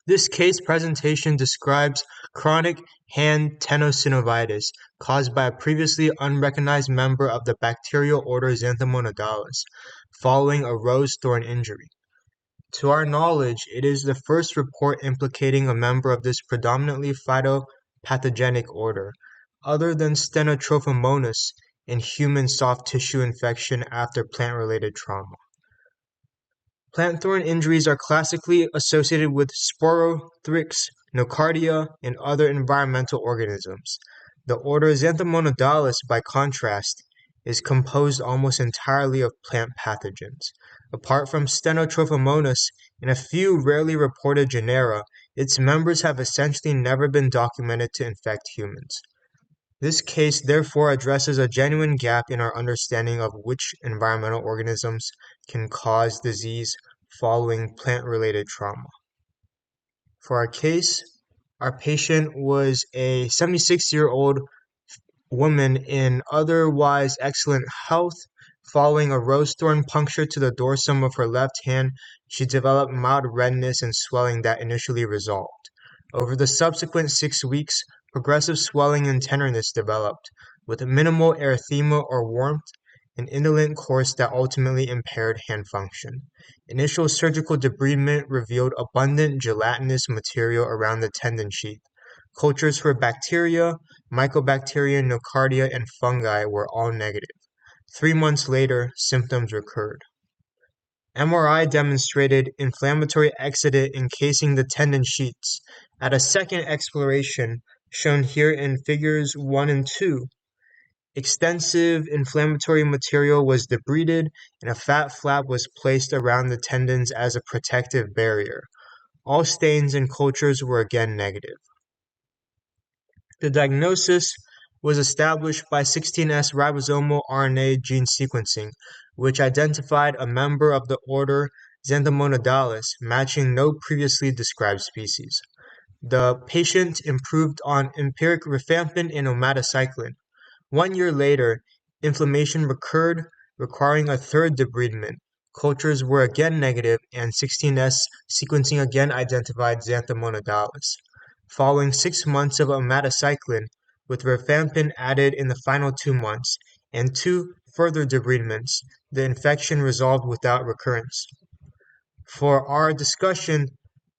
This case presentation describes chronic hand tenosynovitis caused by a previously unrecognized member of the bacterial order Xanthomonagallis following a rose thorn injury. To our knowledge, it is the first report implicating a member of this predominantly phytopathogenic order, other than Stenotrophomonas, in human soft tissue infection after plant-related trauma. Plant thorn injuries are classically associated with sporothrix, nocardia, and other environmental organisms. The order Xanthomonagallis, by contrast, is composed almost entirely of plant pathogens. Apart from Stenotrophomonas and a few rarely reported genera, its members have essentially never been documented to infect humans. This case therefore addresses a genuine gap in our understanding of which environmental organisms can cause disease following plant-related trauma. For our case, our patient was a 76-year-old woman in otherwise excellent health. Following a rose thorn puncture to the dorsum of her left hand, she developed mild redness and swelling that initially resolved. Over the subsequent 6 weeks, progressive swelling and tenderness developed, with minimal erythema or warmth, an indolent course that ultimately impaired hand function. Initial surgical debridement revealed abundant gelatinous material around the tendon sheath. Cultures for bacteria, Mycobacterium, nocardia, and fungi were all negative. 3 months later, symptoms recurred. MRI demonstrated inflammatory exudate encasing the tendon sheets. At a second exploration, shown here in figures 1 and 2, extensive inflammatory material was debrided and a fat flap was placed around the tendons as a protective barrier. All stains and cultures were again negative. The diagnosis was established by 16S ribosomal RNA gene sequencing, which identified a member of the order Xanthomonagallis matching no previously described species. The patient improved on empiric rifampin and omadacycline. 1 year later, inflammation recurred, requiring a third debridement. Cultures were again negative, and 16S sequencing again identified Xanthomonagallis. Following 6 months of omadacycline, with rifampin added in the final 2 months, and 2 further debridements, the infection resolved without recurrence. For our discussion,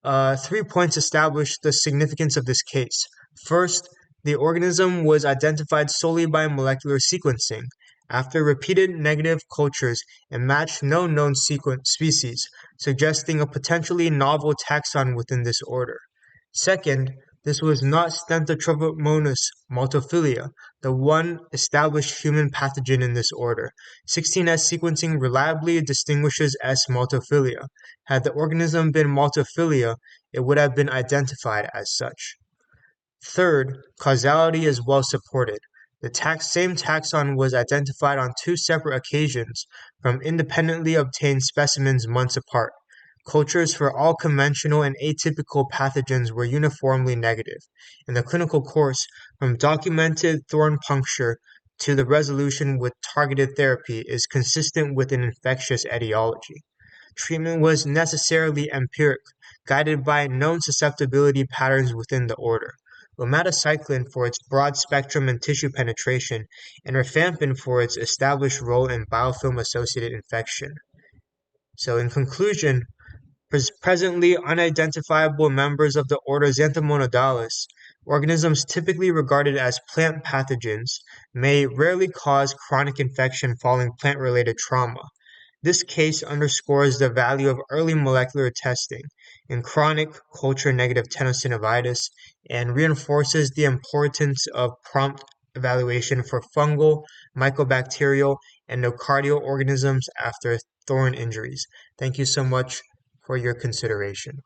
3 points establish the significance of this case. First, the organism was identified solely by molecular sequencing, after repeated negative cultures and matched no known species, suggesting a potentially novel taxon within this order. Second, this was not Stenotrophomonas multifila, the one established human pathogen in this order. 16S sequencing reliably distinguishes S. multifila. Had the organism been multifila, it would have been identified as such. Third, causality is well supported. The same taxon was identified on 2 separate occasions from independently obtained specimens months apart. Cultures for all conventional and atypical pathogens were uniformly negative, and the clinical course, from documented thorn puncture to the resolution with targeted therapy, is consistent with an infectious etiology. Treatment was necessarily empiric, guided by known susceptibility patterns within the order. Omadacycline for its broad spectrum and tissue penetration, and rifampin for its established role in biofilm-associated infection. So in conclusion, presently unidentifiable members of the order Xanthomonagallis, organisms typically regarded as plant pathogens, may rarely cause chronic infection following plant-related trauma. This case underscores the value of early molecular testing in chronic culture-negative tenosynovitis and reinforces the importance of prompt evaluation for fungal, mycobacterial, and nocardial organisms after thorn injuries. Thank you so much for your consideration.